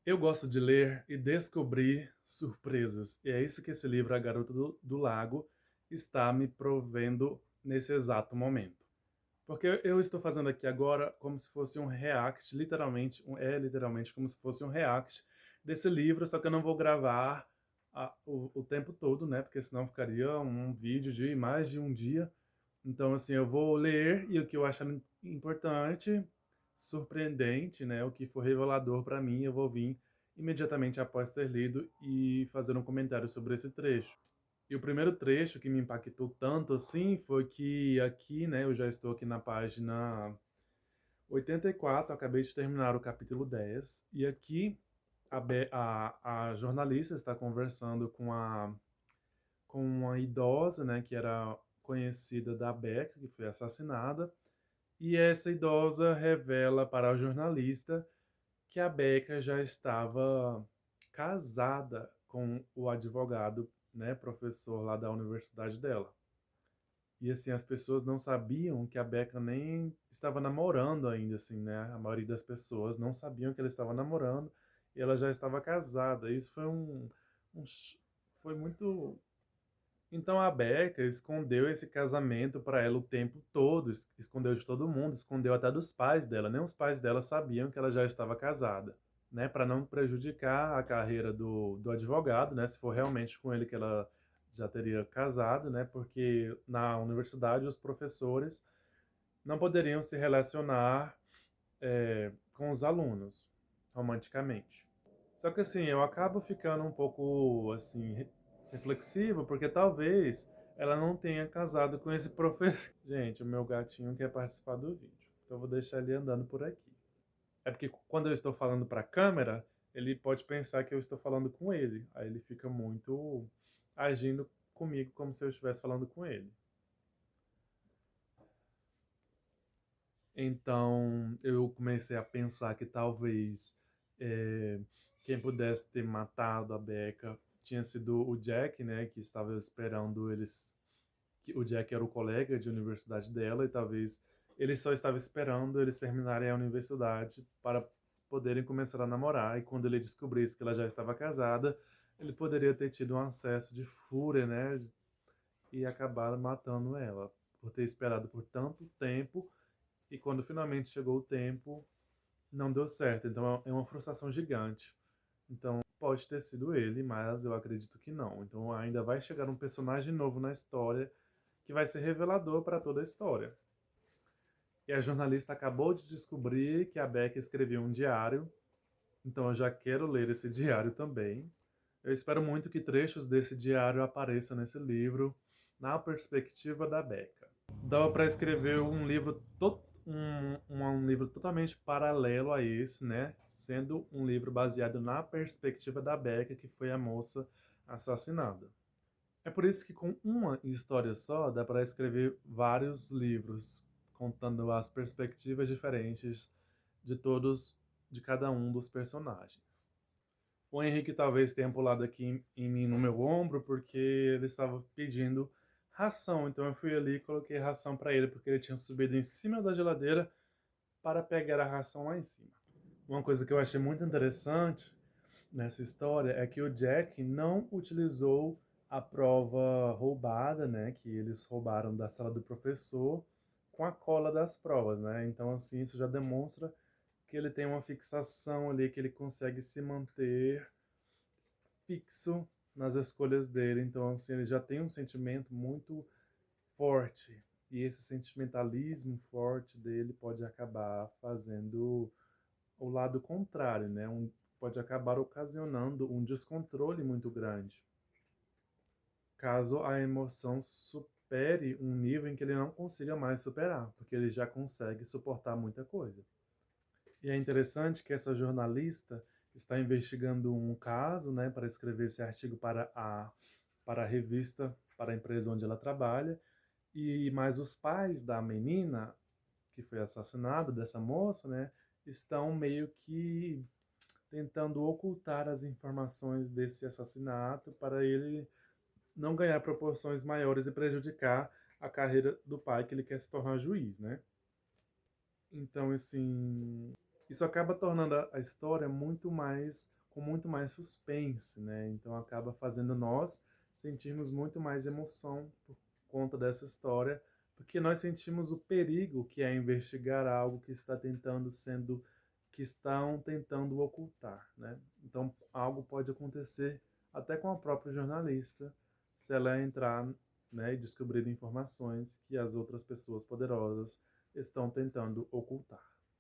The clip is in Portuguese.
Eu gosto de ler e descobrir surpresas, e é isso que esse livro, A Garota do Lago, está me provendo nesse exato momento. Porque eu estou fazendo aqui agora como se fosse um react, literalmente, literalmente como se fosse um react desse livro, só que eu não vou gravar o tempo todo, né? Porque senão ficaria um vídeo de mais de um dia. Então, assim, eu vou ler e o que eu achar importante, surpreendente, né? O que for revelador para mim, eu vou vir imediatamente após ter lido e fazer um comentário sobre esse trecho. E o primeiro trecho que me impactou tanto assim foi que aqui, né, eu já estou aqui na página 84, acabei de terminar o capítulo 10, e aqui a jornalista está conversando com uma idosa, né, que era conhecida da Becca, que foi assassinada, e essa idosa revela para o jornalista que a Becca já estava casada com o advogado, né, professor lá da universidade dela. E assim, as pessoas não sabiam que a Becca nem estava namorando ainda, assim, né? A maioria das pessoas não sabiam que ela estava namorando e ela já estava casada. Isso foi foi muito. Então a Becca escondeu esse casamento para ela o tempo todo, escondeu de todo mundo, escondeu até dos pais dela. Nem os pais dela sabiam que ela já estava casada, né? Para não prejudicar a carreira do advogado, né? Se for realmente com ele que ela já teria casado, né? Porque na universidade os professores não poderiam se relacionar com os alunos romanticamente. Só que assim, eu acabo ficando um pouco assim reflexivo, porque talvez ela não tenha casado com esse professor. Gente, o meu gatinho quer participar do vídeo, então eu vou deixar ele andando por aqui. É porque quando eu estou falando para a câmera, ele pode pensar que eu estou falando com ele. Aí ele fica muito agindo comigo como se eu estivesse falando com ele. Então eu comecei a pensar que talvez é, quem pudesse ter matado a Becca tinha sido o Jack, né, que estava esperando eles. Que o Jack era o colega de universidade dela e talvez ele só estava esperando eles terminarem a universidade para poderem começar a namorar. E quando ele descobrisse que ela já estava casada, ele poderia ter tido um acesso de fúria, né, e acabar matando ela por ter esperado por tanto tempo e quando finalmente chegou o tempo, não deu certo. Então é uma frustração gigante. Então pode ter sido ele, mas eu acredito que não. Então ainda vai chegar um personagem novo na história que vai ser revelador para toda a história. E a jornalista acabou de descobrir que a Beck escreveu um diário, então eu já quero ler esse diário também. Eu espero muito que trechos desse diário apareçam nesse livro, na perspectiva da Becca. Dava para escrever um livro totalmente paralelo a esse, né? Sendo um livro baseado na perspectiva da Becca, que foi a moça assassinada. É por isso que com uma história só dá para escrever vários livros, contando as perspectivas diferentes de todos, de cada um dos personagens. O Henrique talvez tenha pulado aqui em mim no meu ombro porque ele estava pedindo ração. Então eu fui ali e coloquei ração para ele porque ele tinha subido em cima da geladeira para pegar a ração lá em cima. Uma coisa que eu achei muito interessante nessa história é que o Jack não utilizou a prova roubada, né, que eles roubaram da sala do professor, com a cola das provas, né? Então assim, isso já demonstra que ele tem uma fixação ali, que ele consegue se manter fixo nas escolhas dele. Então, assim, ele já tem um sentimento muito forte. E esse sentimentalismo forte dele pode acabar fazendo o lado contrário, né? Pode acabar ocasionando um descontrole muito grande. Caso a emoção supere um nível em que ele não consiga mais superar, porque ele já consegue suportar muita coisa. E é interessante que essa jornalista está investigando um caso, né, para escrever esse artigo para a revista, para a empresa onde ela trabalha, e mais os pais da menina que foi assassinada, dessa moça, né, estão meio que tentando ocultar as informações desse assassinato para ele não ganhar proporções maiores e prejudicar a carreira do pai que ele quer se tornar juiz, né? Então, assim, Isso acaba tornando a história muito mais com muito mais suspense, né? Então acaba fazendo nós sentirmos muito mais emoção por conta dessa história, porque nós sentimos o perigo que é investigar algo que está tentando sendo que estão tentando ocultar, né? Então algo pode acontecer até com a própria jornalista se ela entrar, né, e descobrir informações que as outras pessoas poderosas estão tentando ocultar.